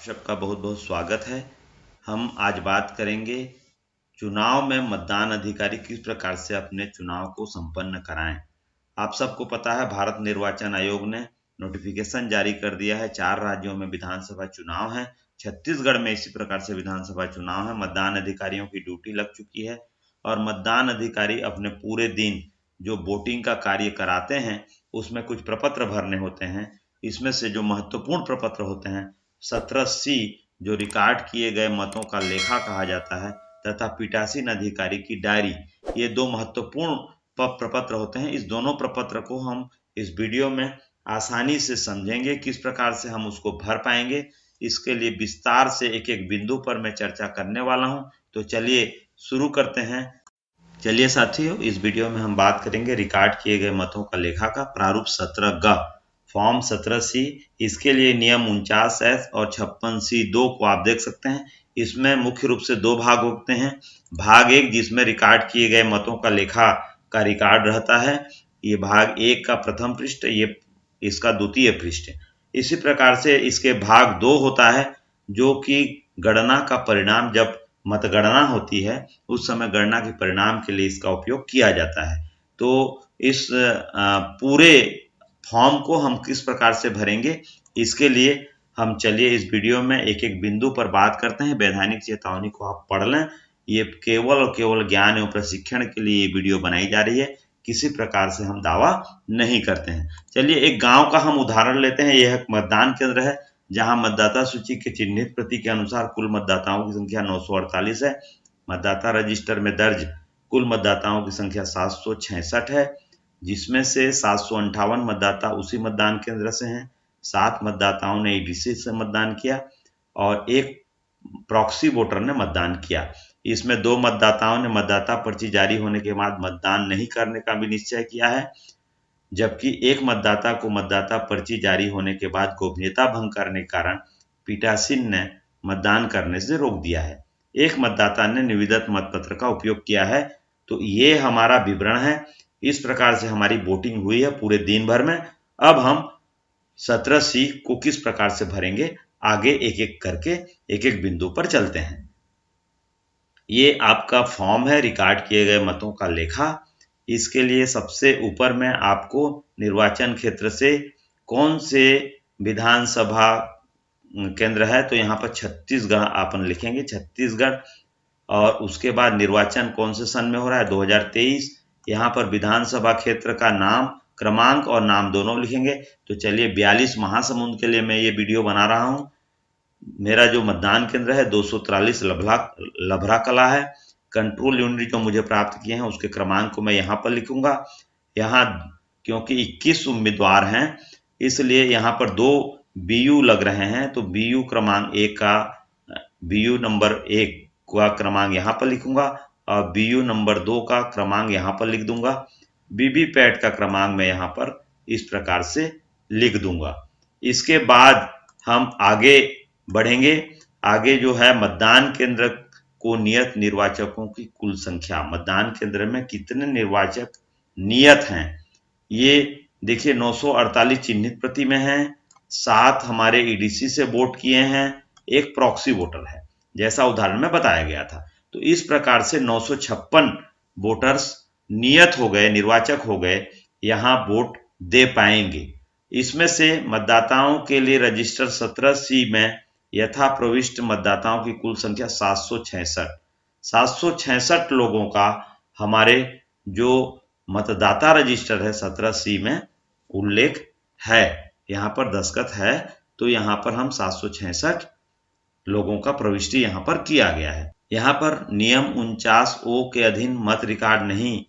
सबका बहुत बहुत स्वागत है। हम आज बात करेंगे चुनाव में मतदान अधिकारी किस प्रकार से अपने चुनाव को संपन्न कराएं। आप सबको पता है भारत निर्वाचन आयोग ने नोटिफिकेशन जारी कर दिया है। 4 राज्यों में विधानसभा चुनाव है, छत्तीसगढ़ में इसी प्रकार से विधानसभा चुनाव है। मतदान अधिकारियों की ड्यूटी लग चुकी है और मतदान अधिकारी अपने पूरे दिन जो वोटिंग का कार्य कराते हैं उसमें कुछ प्रपत्र भरने होते हैं। इसमें से जो महत्वपूर्ण प्रपत्र होते हैं 17C जो रिकॉर्ड किए गए मतों का लेखा कहा जाता है तथा पीठासीन अधिकारी की डायरी, ये 2 महत्वपूर्ण प्रपत्र होते हैं। इस दोनों प्रपत्र को हम इस वीडियो में आसानी से समझेंगे, किस प्रकार से हम उसको भर पाएंगे। इसके लिए विस्तार से एक एक बिंदु पर मैं चर्चा करने वाला हूं। तो चलिए शुरू करते हैं। चलिए साथियों, इस वीडियो में हम बात करेंगे रिकॉर्ड किए गए मतों का लेखा का प्रारूप 17G फॉर्म 17C। इसके लिए नियम 49S और 56C(2) को आप देख सकते हैं। इसमें मुख्य रूप से 2 भाग होते हैं। भाग 1 जिसमें रिकॉर्ड किए गए मतों का लेखा का रिकॉर्ड रहता है, ये भाग 1 का प्रथम पृष्ठ, ये इसका द्वितीय पृष्ठ। इसी प्रकार से इसके भाग 2 होता है जो कि गणना का परिणाम, जब मतगणना होती है उस समय गणना के परिणाम के लिए इसका उपयोग किया जाता है। तो इस पूरे फॉर्म को हम किस प्रकार से भरेंगे, इसके लिए हम चलिए इस वीडियो में एक एक बिंदु पर बात करते हैं। वैधानिक चेतावनी को आप पढ़ लें, ये केवल और केवल ज्ञान एवं प्रशिक्षण के लिए ये वीडियो बनाई जा रही है, किसी प्रकार से हम दावा नहीं करते हैं। चलिए एक गांव का हम उदाहरण लेते हैं। यह एक मतदान केंद्र है जहां मतदाता सूची के चिन्हित प्रति के अनुसार कुल मतदाताओं की संख्या 948 है। मतदाता रजिस्टर में दर्ज कुल मतदाताओं की संख्या 766 है, जिसमें से 758 मतदाता उसी मतदान केंद्र से हैं। 7 मतदाताओं ने ईडीसी से मतदान किया और 1 प्रॉक्सी वोटर ने मतदान किया। इसमें 2 मतदाताओं ने मतदाता पर्ची जारी होने के बाद मतदान नहीं करने का भी निश्चय किया है, जबकि 1 मतदाता को मतदाता पर्ची जारी होने के बाद गोपनीयता भंग करने के कारण पीठासीन ने मतदान करने से रोक दिया है। 1 मतदाता ने निविदत मतपत्र का उपयोग किया है। तो ये हमारा विवरण है। इस प्रकार से हमारी वोटिंग हुई है पूरे दिन भर में। अब हम 17C को किस प्रकार से भरेंगे, आगे एक एक करके एक एक बिंदु पर चलते हैं। ये आपका फॉर्म है रिकॉर्ड किए गए मतों का लेखा। इसके लिए सबसे ऊपर में आपको निर्वाचन क्षेत्र से कौन से विधानसभा केंद्र है, तो यहाँ पर छत्तीसगढ़ अपन लिखेंगे, छत्तीसगढ़। और उसके बाद निर्वाचन कौन से सन में हो रहा है, 2023। यहाँ पर विधानसभा क्षेत्र का नाम, क्रमांक और नाम दोनों लिखेंगे। तो चलिए 42 महासमुंद के लिए मैं ये वीडियो बना रहा हूँ। मेरा जो मतदान केंद्र है 243 लभरा कला है। कंट्रोल यूनिट जो मुझे प्राप्त किए हैं उसके क्रमांक को मैं यहाँ पर लिखूंगा। यहाँ क्योंकि 21 उम्मीदवार हैं इसलिए यहाँ पर 2 BU लग रहे हैं, तो BU क्रमांक 1 का, BU नंबर 1 का क्रमांक यहाँ पर लिखूंगा और BU नंबर 2 का क्रमांक यहाँ पर लिख दूंगा। वीवीपैट का क्रमांक मैं यहाँ पर इस प्रकार से लिख दूंगा। इसके बाद हम आगे बढ़ेंगे। आगे जो है मतदान केंद्र को नियत निर्वाचकों की कुल संख्या, मतदान केंद्र में कितने निर्वाचक नियत हैं, ये देखिए 948 चिन्हित प्रति में हैं, 7 हमारे ईडीसी से वोट किए हैं, 1 प्रॉक्सी वोटर है, जैसा उदाहरण में बताया गया था। तो इस प्रकार से 956 वोटर्स नियत हो गए, निर्वाचक हो गए, यहाँ वोट दे पाएंगे। इसमें से मतदाताओं के लिए रजिस्टर 17C में यथा प्रविष्ट मतदाताओं की कुल संख्या 766 लोगों का हमारे जो मतदाता रजिस्टर है 17C में उल्लेख है, यहाँ पर दस्तखत है। तो यहाँ पर हम 766 लोगों का प्रविष्टि यहाँ पर किया गया है। यहाँ पर नियम 49O के अधीन मत रिकॉर्ड नहीं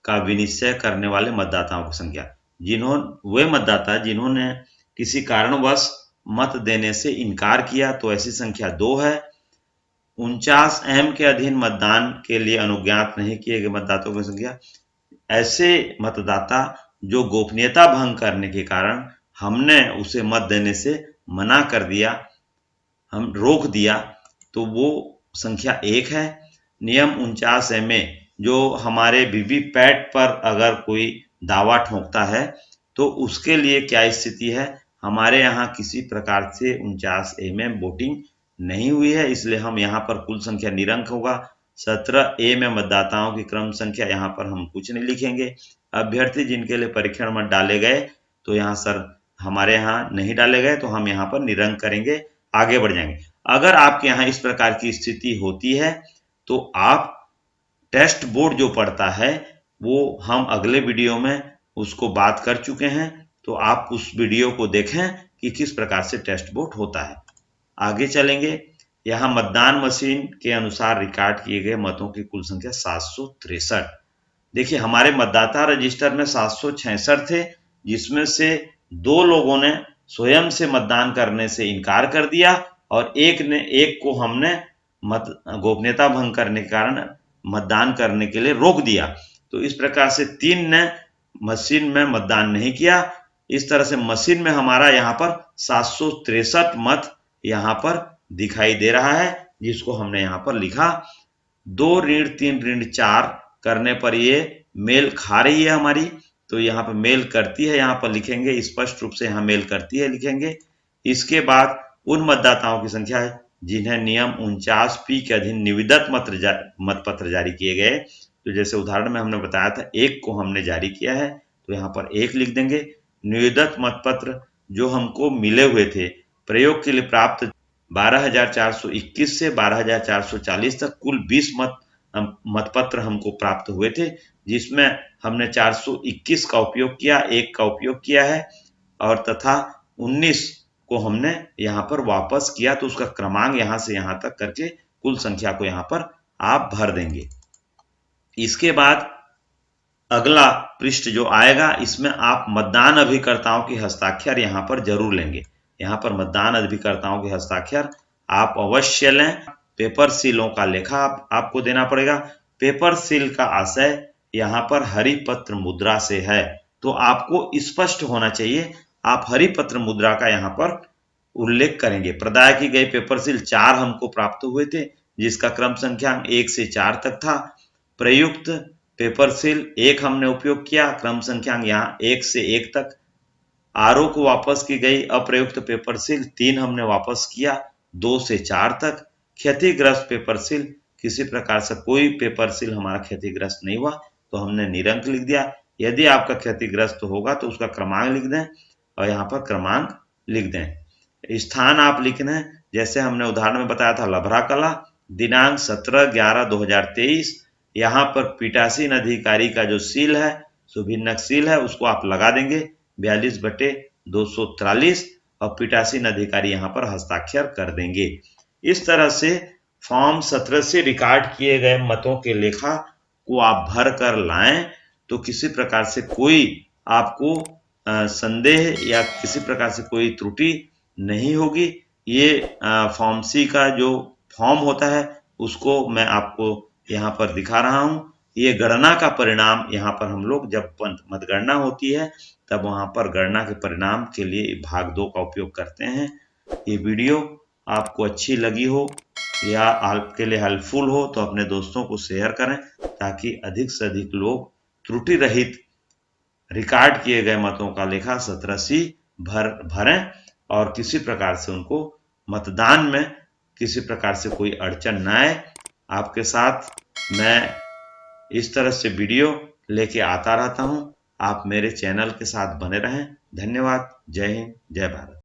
का विनिश्चय करने वाले मतदाताओं की संख्या, वे मतदाता जिन्होंने किसी कारणवश मत देने से इनकार किया, तो ऐसी संख्या 2 है। 49M के अधीन मतदान के लिए अनुज्ञात नहीं किए गए मतदाताओं की संख्या, ऐसे मतदाता जो गोपनीयता भंग करने के कारण हमने उसे मत देने से मना कर दिया, हम रोक दिया, तो वो संख्या 1 है। नियम 49A में जो हमारे वीवीपैट पर अगर कोई दावा ठोंकता है तो उसके लिए क्या स्थिति है, हमारे यहाँ किसी प्रकार से 49 mm वोटिंग नहीं हुई है, इसलिए हम यहाँ पर कुल संख्या निरंक होगा। 17A में मतदाताओं की क्रम संख्या, यहाँ पर हम कुछ नहीं लिखेंगे। अभ्यर्थी जिनके लिए परीक्षण मत डाले गए तो यहाँ सर हमारे यहाँ नहीं डाले गए, तो हम यहाँ पर निरंक करेंगे, आगे बढ़ जाएंगे। अगर आपके यहाँ इस प्रकार की स्थिति होती है तो आप टेस्ट बोर्ड जो पढ़ता है वो हम अगले वीडियो में उसको बात कर चुके हैं, तो आप उस वीडियो को देखें कि किस प्रकार से टेस्ट बोर्ड होता है। आगे चलेंगे। यहाँ मतदान मशीन के अनुसार रिकॉर्ड किए गए मतों की कुल संख्या 763। देखिए हमारे मतदाता रजिस्टर में 766 थे, जिसमें से 2 लोगों ने स्वयं से मतदान करने से इनकार कर दिया और एक को हमने गोपनीयता भंग करने के कारण मतदान करने के लिए रोक दिया। तो इस प्रकार से 3 ने मशीन में मतदान नहीं किया। इस तरह से मशीन में हमारा यहाँ पर 763 मत यहाँ पर दिखाई दे रहा है, जिसको हमने यहाँ पर लिखा। 2 ऋण 3 ऋण 4 करने पर ये मेल खा रही है हमारी, तो यहाँ पर मेल करती है, यहाँ पर लिखेंगे, स्पष्ट रूप से यहाँ मेल करती है लिखेंगे। इसके बाद उन मतदाताओं की संख्या है जिन्हें नियम 49P के अधीन निविदत मतपत्र जारी किए गए। तो जैसे उदाहरण में हमने बताया था 1 को हमने जारी किया है, तो यहाँ पर 1 लिख देंगे। निविदत मतपत्र जो हमको मिले हुए थे प्रयोग के लिए प्राप्त 12,421 से 12,440 तक कुल 20 मतपत्र हमको प्राप्त हुए थे, जिसमें हमने 421 का उपयोग किया, 1 का उपयोग किया है और तथा 19 को हमने यहाँ पर वापस किया। तो उसका क्रमांक यहाँ से यहाँ तक करके कुल संख्या को यहाँ पर आप भर देंगे। इसके बाद अगला पृष्ठ जो आएगा इसमें आप मतदान अभिकर्ताओं की हस्ताक्षर यहाँ पर जरूर लेंगे। यहाँ पर मतदान अभिकर्ताओं के हस्ताक्षर आप अवश्य लें। पेपर सीलों का लेखा आपको देना पड़ेगा। पेपर सील का आशय यहाँ पर हरी पत्र मुद्रा से है, तो आपको स्पष्ट होना चाहिए। आप हरी पत्र मुद्रा का यहाँ पर उल्लेख करेंगे। प्रदाय की गई पेपर सील 4 हमको प्राप्त हुए थे, जिसका क्रम संख्या 1 से 4 तक था। प्रयुक्त पेपर सील 1 हमने उपयोग किया, क्रम संख्या यहाँ 1 से 1 तक। आरओ को वापस की गई अप्रयुक्त पेपर सील 3 हमने वापस किया, 2 से 4 तक। क्षतिग्रस्त पेपर सील, किसी प्रकार से कोई पेपर सील हमारा क्षतिग्रस्त नहीं हुआ, तो हमने निरंक लिख दिया। यदि आपका क्षतिग्रस्त होगा तो उसका क्रमांक लिख दें और यहाँ पर क्रमांक लिख दें। स्थान आप लिखना है, जैसे हमने उदाहरण में बताया था लभरा कला, दिनांक 17/11/2023। यहाँ पर पीठासीन अधिकारी का जो सील है, शुभिन्नक सील है, उसको आप लगा देंगे 42/243 और पीठासीन अधिकारी यहाँ पर हस्ताक्षर कर देंगे। इस तरह से फॉर्म 17 से रिकॉर्ड किए गए मतों के लेखा को आप भर कर लाएं, तो किसी प्रकार से कोई आपको संदेह या किसी प्रकार से कोई त्रुटि नहीं होगी। ये फॉर्म सी का जो फॉर्म होता है उसको मैं आपको यहाँ पर दिखा रहा हूँ। ये गणना का परिणाम, यहाँ पर हम लोग जब मतगणना होती है तब वहाँ पर गणना के परिणाम के लिए भाग 2 का उपयोग करते हैं। ये वीडियो आपको अच्छी लगी हो या आपके लिए हेल्पफुल हो तो अपने दोस्तों को शेयर करें, ताकि अधिक से अधिक लोग त्रुटि रहित रिकॉर्ड किए गए मतों का लेखा 17C भरें और किसी प्रकार से उनको मतदान में किसी प्रकार से कोई अड़चन न आए। आपके साथ मैं इस तरह से वीडियो लेके आता रहता हूं। आप मेरे चैनल के साथ बने रहें। धन्यवाद। जय हिंद, जय भारत।